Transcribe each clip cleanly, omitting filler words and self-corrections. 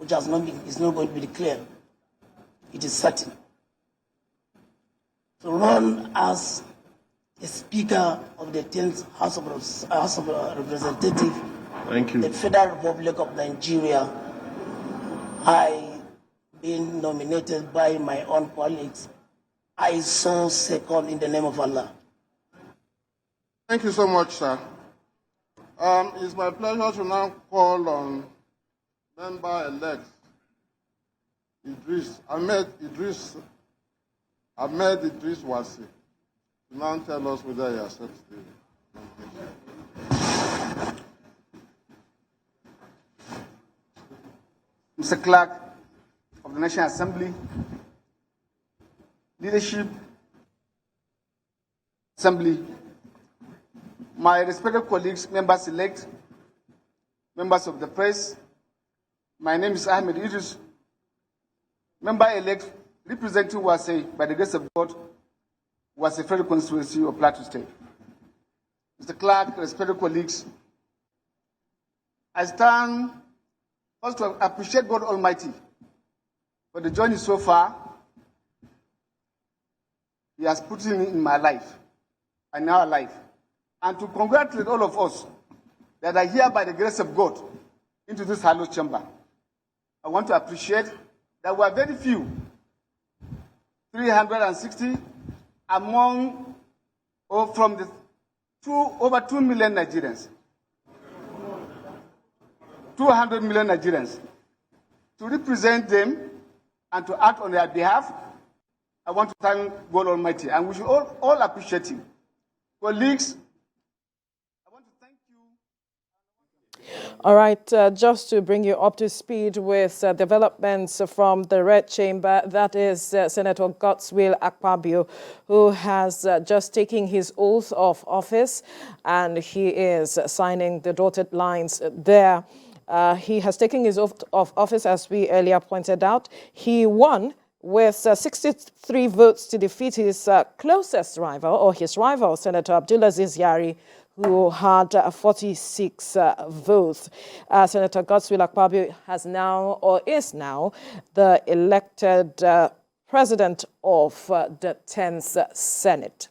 which is not going to be declared. It is certain. To run as a Speaker of the 10th House of Representatives, Thank you. the Federal Republic of Nigeria, I, being nominated by my own colleagues, I so second in the name of Allah. Thank you so much, sir. It's my pleasure to now call on member-elect Ahmed Idris Wasi to now tell us whether he accepts the nomination. Mr. Clerk of the National Assembly, Leadership, Assembly, my respected colleagues, members-elect, members of the press, my name is Ahmed Idris, member-elect representing Wase, by the grace of God, was a federal constituency of Plateau State. Mr. Clerk, respected colleagues, I stand first to appreciate God Almighty for the journey so far He has put in my life and in our life, and to congratulate all of us that are here by the grace of God into this hallowed chamber. I want to appreciate that we are very few, 360 among or from the over 2 million Nigerians, 200 million Nigerians, to represent them and to act on their behalf. I want to thank God Almighty, and we should all appreciate Him. Colleagues, I want to thank you. All right, just to bring you up to speed with developments from the Red Chamber, that is Senator Godswill Akpabio, who has just taken his oath of office, and he is signing the dotted lines there. He has taken his oath of office, as we earlier pointed out. He won with 63 votes to defeat his closest rival, or his rival, Senator Abdulaziz Yari, who had 46 votes. Senator Godswill Akpabio has now, or is now, the elected president of the 10th Senate.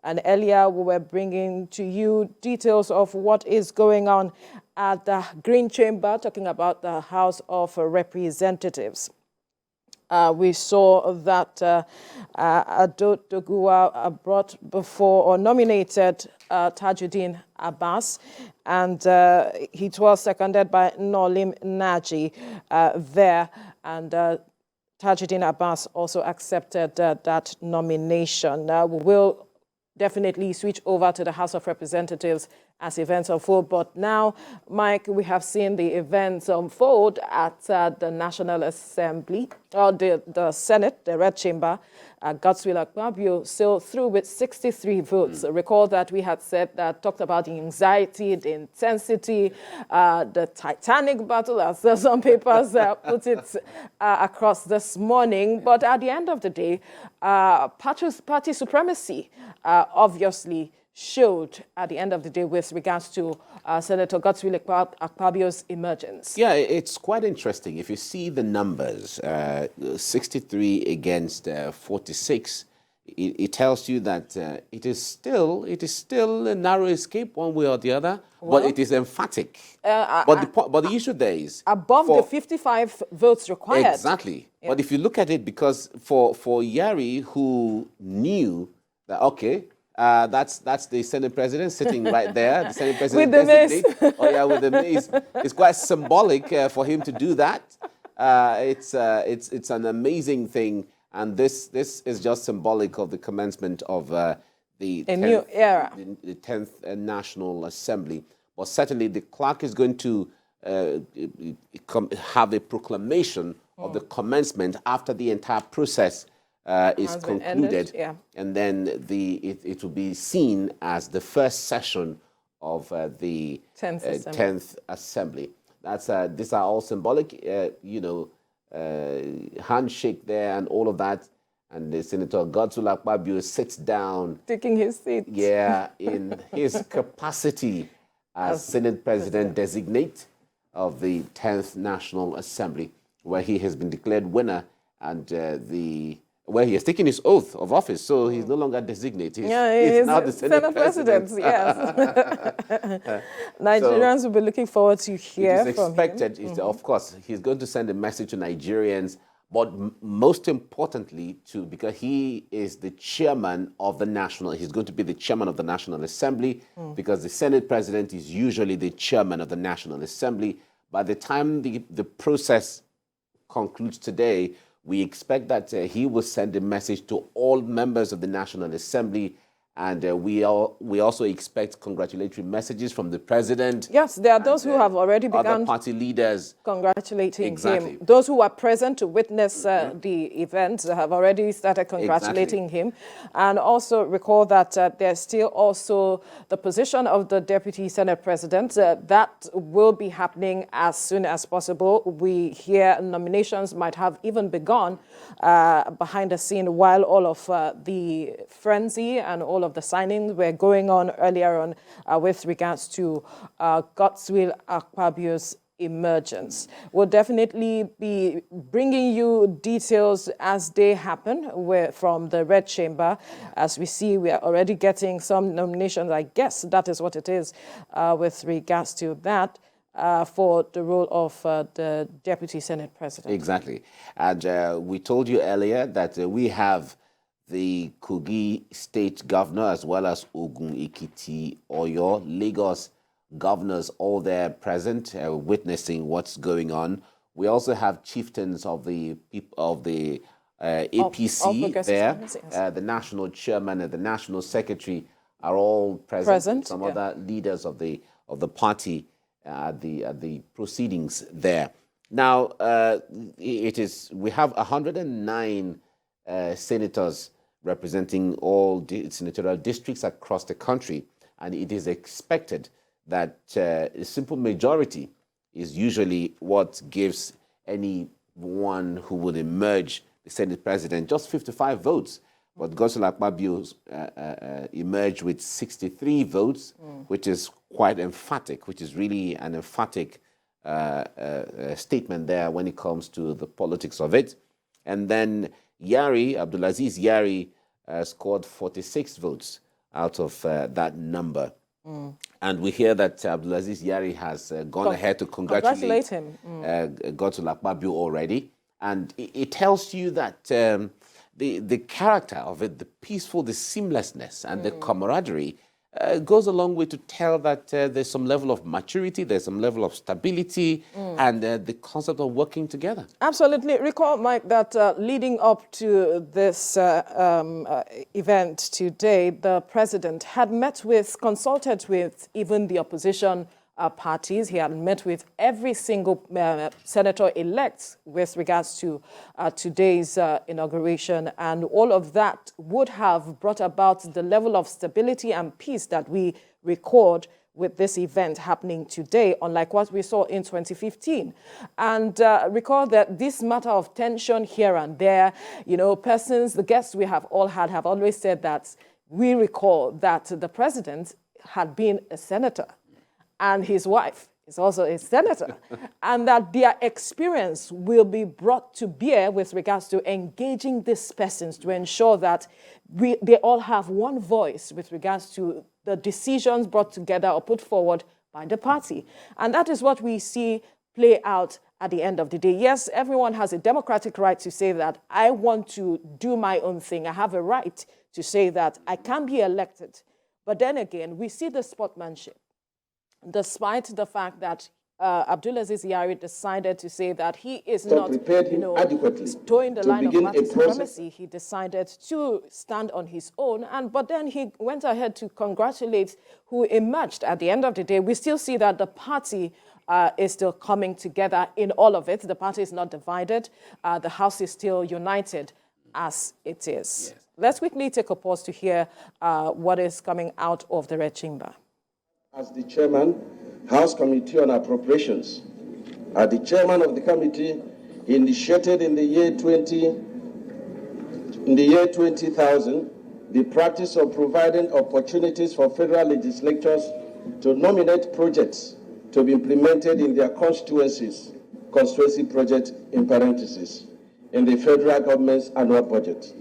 And earlier we were bringing to you details of what is going on at the Green Chamber, talking about the House of Representatives. We saw that Ado Doguwa brought before or nominated Tajuddin Abbas, and he was seconded by Nolim Naji there, and Tajuddin Abbas also accepted that nomination. We will definitely switch over to the House of Representatives as events unfold. But now, Mike, we have seen the events unfold at the National Assembly, or the Senate, the Red Chamber. Godswill Akpabio still through with 63 votes. Recall that we had said that, talked about the anxiety, the intensity, the Titanic battle, as some papers put it across this morning. But at the end of the day, party supremacy obviously showed at the end of the day with regards to Senator Godswill Akpabio's emergence. Yeah, it's quite interesting. If you see the numbers, 63 against 46, it tells you that it is still a narrow escape one way or the other, well, but it is emphatic. But the issue there is above the 55 votes required. Exactly. Yeah. But if you look at it, because for Yari, who knew that, okay, that's the Senate president sitting right there. The Senate president with the mace. Oh yeah, with the mace. It's quite symbolic for him to do that. It's an amazing thing, and this is just symbolic of the commencement of the new era, the 10th National Assembly. But certainly, the clerk is going to have a proclamation of the commencement after the entire process is concluded, yeah. And then it will be seen as the first session of the 10th Assembly. These are all symbolic, handshake there and all of that. And the Senator Godswill Akpabio sits down, taking his seat. Yeah, in his capacity as Senate President designate of the 10th National Assembly. where he has been declared winner, and where he has taken his oath of office, so he's no longer designated. He's now the Senate President. Yes. Nigerians will be looking forward to hear from him. It is expected, of course, he's going to send a message to Nigerians, but most importantly, because he is the chairman of he's going to be the chairman of the National Assembly, because the Senate President is usually the chairman of the National Assembly. By the time the process concludes today, we expect that he will send a message to all members of the National Assembly, and we also expect congratulatory messages from the president. Yes, there are those who have already begun other party leaders congratulating him. Those who were present to witness the event have already started congratulating him. And also recall that there's still also the position of the Deputy Senate President. That will be happening as soon as possible. We hear nominations might have even begun behind the scene while all of the frenzy and all of the signings were going on earlier on with regards to Godswill Akpabio's emergence. We'll definitely be bringing you details as they happen from the Red Chamber. As we see, we are already getting some nominations. I guess that is what it is with regards to that. For the role of the Deputy Senate President. Exactly. And we told you earlier that we have the Kogi State Governor as well as Ogun, Ekiti, Oyo, Lagos governors all there present, witnessing what's going on. We also have chieftains of the APC there. Yes. The national chairman and the national secretary are all present. Some other leaders of the party at the proceedings there. Now, we have 109 senators representing all senatorial districts across the country, and it is expected that a simple majority is usually what gives anyone who would emerge the Senate President just 55 votes. But Godswill Akpabio emerged with 63 votes, which is quite emphatic, which is really an emphatic statement there when it comes to the politics of it. And then Abdulaziz Yari, scored 46 votes out of that number. And we hear that Abdulaziz Yari has gone ahead to congratulate him, Godswill Akpabio already. And it tells you that the character of it, the peaceful, the seamlessness, and the camaraderie goes a long way to tell that there's some level of maturity, there's some level of stability, and the concept of working together. Absolutely. Recall, Mike, that leading up to this event today, the president had consulted with even the opposition parties. He had met with every single senator-elect with regards to today's inauguration, and all of that would have brought about the level of stability and peace that we record with this event happening today, unlike what we saw in 2015. And recall that this matter of tension here and there, the guests we have all had have always said that we recall that the president had been a senator, and his wife is also a senator, and that their experience will be brought to bear with regards to engaging these persons to ensure that they all have one voice with regards to the decisions brought together or put forward by the party. And that is what we see play out at the end of the day. Yes, everyone has a democratic right to say that I want to do my own thing. I have a right to say that I can be elected. But then again, we see the sportsmanship. Despite the fact that Abdulaziz Yari decided to say that he is not, towing the line of party supremacy, he decided to stand on his own. But then he went ahead to congratulate who emerged. At the end of the day, we still see that the party is still coming together in all of it. The party is not divided. The House is still united as it is. Yes. Let's quickly take a pause to hear what is coming out of the Red Chamber. As the chairman, House Committee on Appropriations, as the chairman of the committee, initiated in the year 2000, the practice of providing opportunities for federal legislatures to nominate projects to be implemented in their constituencies, constituency project in parentheses in the federal government's annual budget.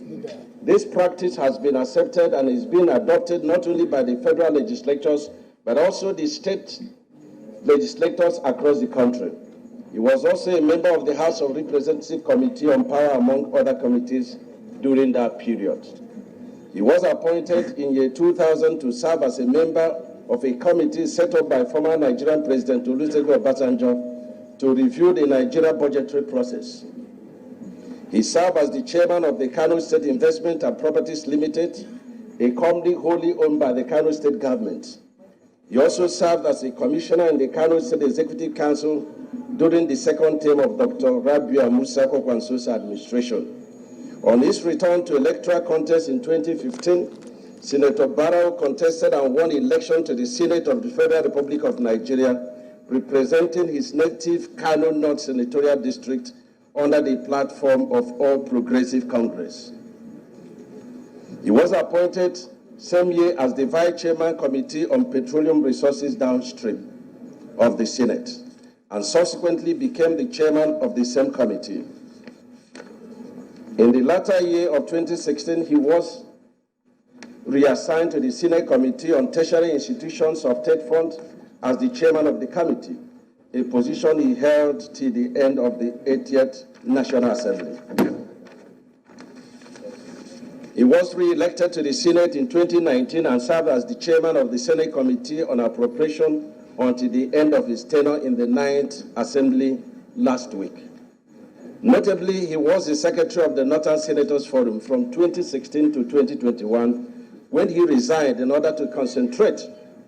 This practice has been accepted and is being adopted not only by the federal legislatures, but also the state legislators across the country. He was also a member of the House of Representatives Committee on Power, among other committees, during that period. He was appointed in year 2000 to serve as a member of a committee set up by former Nigerian President Olusegun Obasanjo to review the Nigeria budgetary process. He served as the chairman of the Kano State Investment and Properties Limited, a company wholly owned by the Kano State government. He also served as a commissioner in the Kano State Executive Council during the second term of Dr. Rabiu Musa Kwankwaso's administration. On his return to electoral contest in 2015, Senator Barau contested and won election to the Senate of the Federal Republic of Nigeria, representing his native Kano North Senatorial District under the platform of All Progressive Congress. He was appointed same year as the Vice Chairman Committee on Petroleum Resources Downstream of the Senate, and subsequently became the chairman of the same committee. In the latter year of 2016, he was reassigned to the Senate Committee on Tertiary Institutions of State Funds as the chairman of the committee, a position he held till the end of the 80th National Assembly. He was re-elected to the Senate in 2019 and served as the chairman of the Senate Committee on Appropriation until the end of his tenure in the 9th Assembly last week. Notably, he was the secretary of the Northern Senators Forum from 2016 to 2021, when he resigned in order to concentrate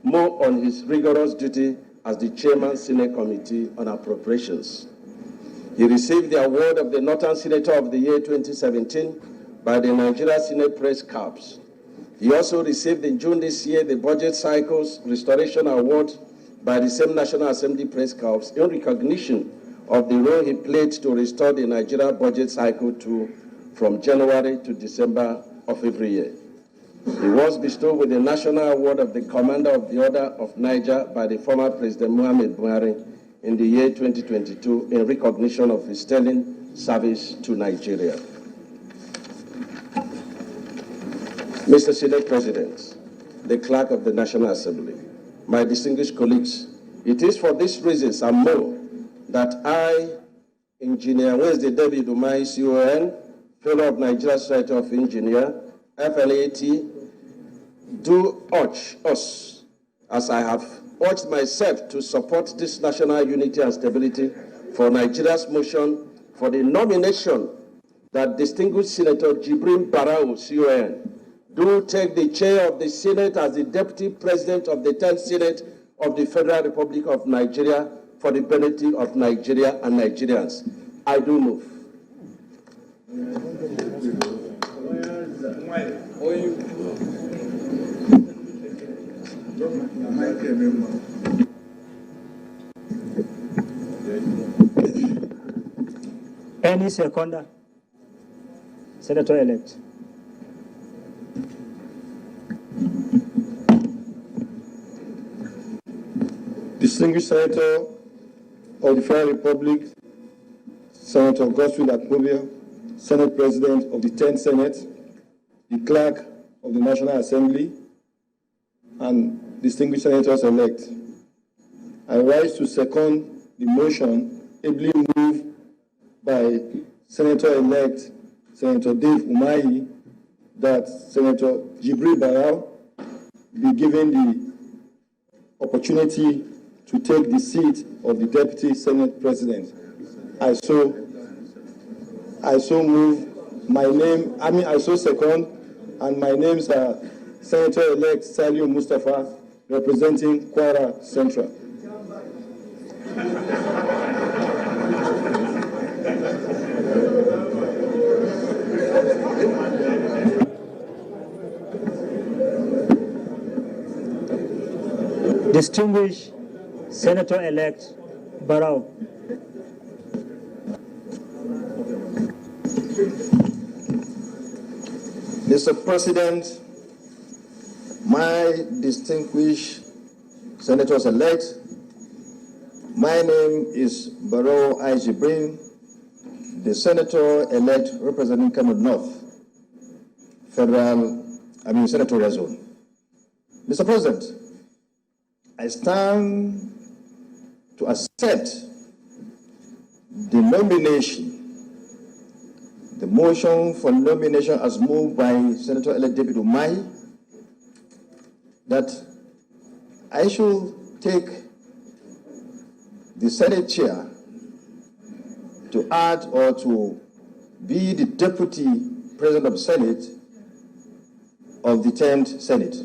more on his rigorous duty as the chairman Senate Committee on Appropriations. He received the award of the Northern Senator of the Year 2017 by the Nigeria Senate Press Corps. He also received in June this year the Budget Cycles Restoration Award by the same National Assembly Press Corps in recognition of the role he played to restore the Nigeria budget cycle from January to December of every year. He was bestowed with the National Award of the Commander of the Order of Niger by the former President Muhammadu Buhari in the year 2022 in recognition of his sterling service to Nigeria. Mr. Senate President, the Clerk of the National Assembly, my distinguished colleagues, it is for these reasons and more that I, Engineer Wednesday David Umahi, CON, Fellow of Nigeria Society of Engineers, FLAT, do urge us, as I have urged myself, to support this national unity and stability for Nigeria's motion for the nomination that distinguished Senator Jibrin Barau, CON, do take the chair of the Senate as the Deputy President of the 10th Senate of the Federal Republic of Nigeria for the benefit of Nigeria and Nigerians. I do move. Any seconder? Senator-elect. Distinguished Senator of the Federal Republic, Senator Godswill Akpabio, Senate President of the 10th Senate, the Clerk of the National Assembly, and distinguished Senators-elect, I rise to second the motion ably moved by Senator-elect Senator Dave Umahi that Senator Jibrin Barau be given the opportunity to take the seat of the Deputy Senate President. I so move. I so second, and my names are Senator-elect Saliu Mustafa, representing Kwara Central. Distinguished Senator-elect Barau. Mr. President, my distinguished Senators-elect, my My name is Barau Jibrin, the senator-elect representing Kano North, senatorial zone. Mr. President, I stand to accept the motion for nomination as moved by Senator-elect David Umahi, that I should take the Senate chair to add or to be the Deputy President of the Senate of the 10th Senate.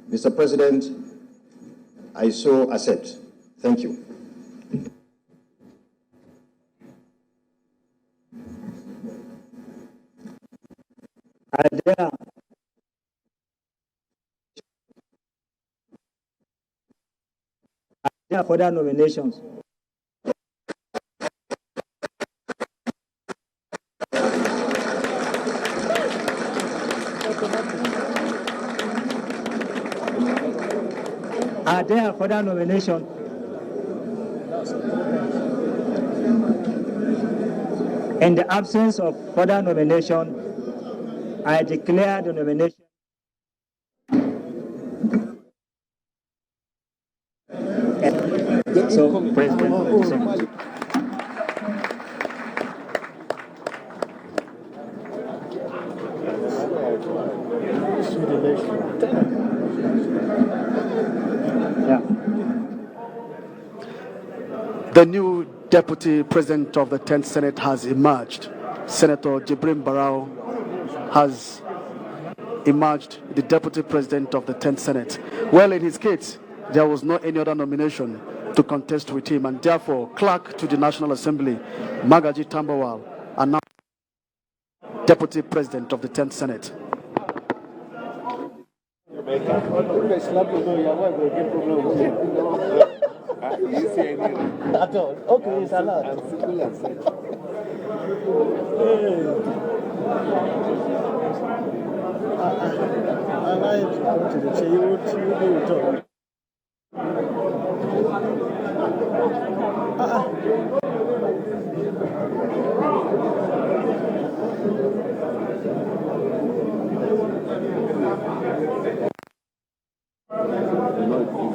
Mr. President, I so accept. Thank you. Are there further nominations? Are there further nominations? In the absence of further nomination, I declare the nomination so, President. The new Deputy President of the 10th Senate has emerged. Senator Jibrin Barau has emerged the Deputy President of the 10th Senate. Well, in his case, there was no any other nomination to contest with him, and therefore, Clerk to the National Assembly, Magaji Tambawal, announced Deputy President of the 10th Senate. Okay, it's allowed. It's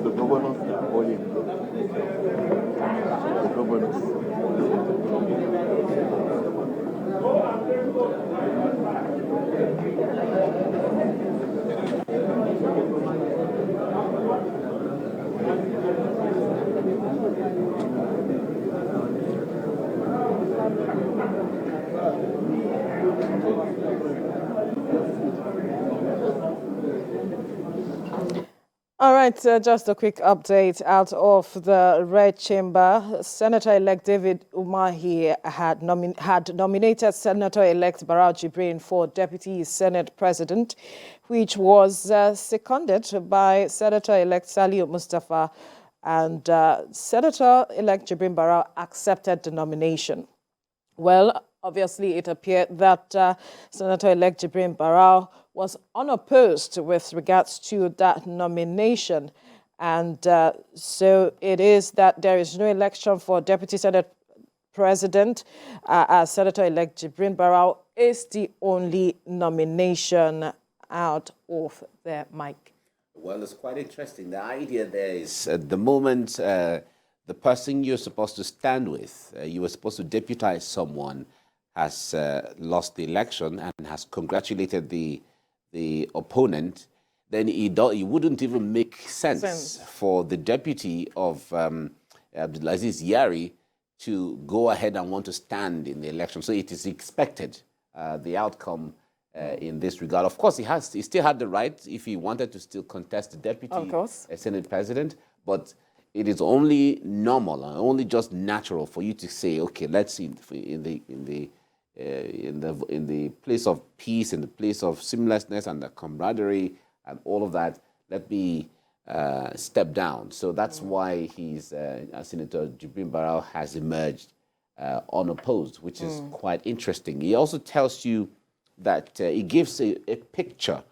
the governors that are calling. The governors. All right, just a quick update out of the Red Chamber. Senator-elect David Umahi had nominated Senator-elect Barau Jibrin for Deputy Senate President, which was seconded by Senator-elect Saliu Mustafa, and Senator-elect Jibrin Barau accepted the nomination. Well, obviously, it appeared that Senator-elect Jibrin Barau was unopposed with regards to that nomination. And so it is that there is no election for Deputy Senate President, as Senator-elect Jibrin Barau is the only nomination out of the mic. Well, it's quite interesting. The idea there is at the moment, the person you're supposed to stand with, you were supposed to deputize someone, has lost the election and has congratulated the opponent, then it wouldn't even make sense for the deputy of Abdulaziz Yari to go ahead and want to stand in the election. So it is expected, the outcome in this regard. Of course, he still had the right, if he wanted to still contest the deputy Senate President, but it is only normal, only just natural for you to say, okay, let's see in the place of peace, in the place of seamlessness and the camaraderie and all of that, let me step down. So that's why Senator Jibrin Barau has emerged unopposed, which is quite interesting. He also tells you that it gives a picture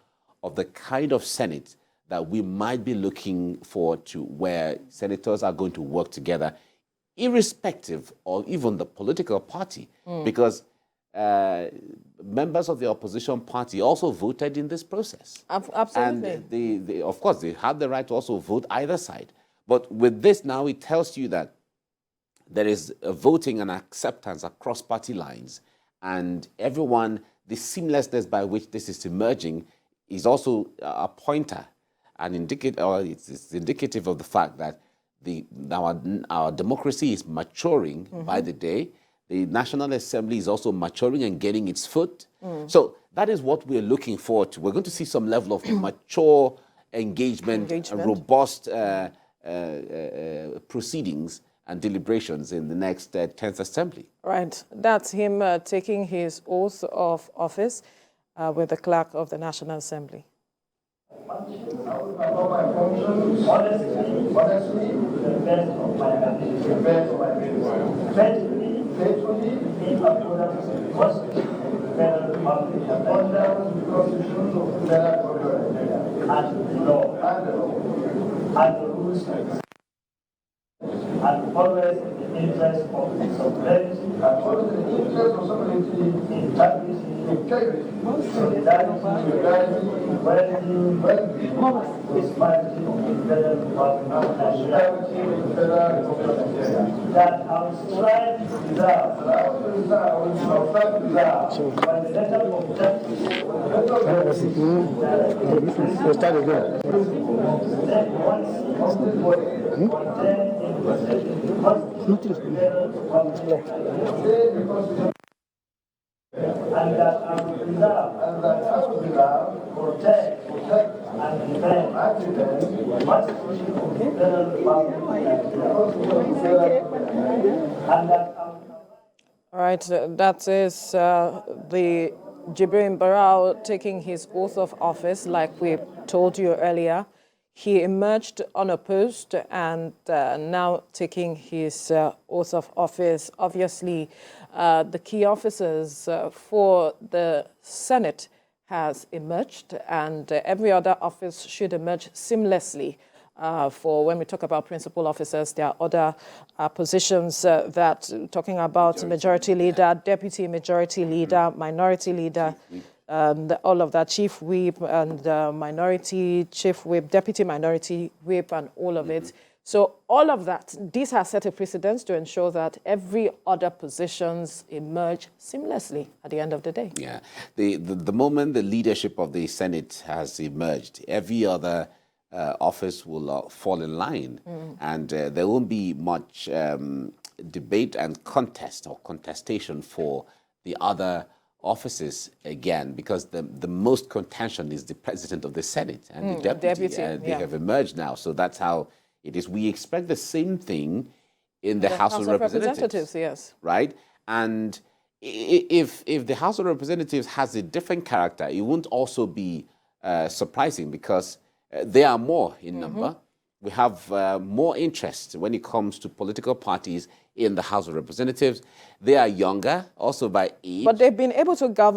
of the kind of Senate that we might be looking forward to, where senators are going to work together irrespective of even the political party, because members of the opposition party also voted in this process. Absolutely. And of course, they have the right to also vote either side. But with this now, it tells you that there is a voting and acceptance across party lines, and everyone, the seamlessness by which this is emerging is also a pointer and it's indicative of the fact that our democracy is maturing by the day. The National Assembly is also maturing and getting its foot. So that is what we're looking forward to. We're going to see some level of mature engagement. Robust proceedings and deliberations in the next 10th Assembly. Right. That's him taking his oath of office with the clerk of the National Assembly. Honestly, to the best of my ability, faithfully, in accordance with the Constitution of the Federal Republic of Nigeria, and the law, and the rules, and always in the interest of the sovereignty, integrity, solidarity, well-being, prosperity of the Federal Republic of Nigeria, that I will strive to preserve by the letter of justice, and that I will preserve, protect, and defend the Constitution of the Federal Republic of Nigeria. And that All right, that is the Jibrin Barau taking his oath of office, like we told you earlier. He emerged unopposed and now taking his oath of office. Obviously, the key officers for the Senate has emerged, and every other office should emerge seamlessly. For when we talk about principal officers, there are other positions that, talking about majority leader, deputy majority leader, minority leader, all of that, chief whip and minority chief whip, deputy minority whip, and all of it. So all of that, this has set a precedence to ensure that every other positions emerge seamlessly at the end of the day. Yeah, the moment the leadership of the Senate has emerged, every other office will fall in line, and there won't be much debate and contest or contestation for the other offices again, because the most contention is the president of the Senate and the deputy. They have emerged now, so that's how it is. We expect the same thing in the House of Representatives. Yes. Right? And if the House of Representatives has a different character, it won't also be surprising, because they are more in number. We have more interest when it comes to political parties in the House of Representatives. They are younger, also by age. But they've been able to govern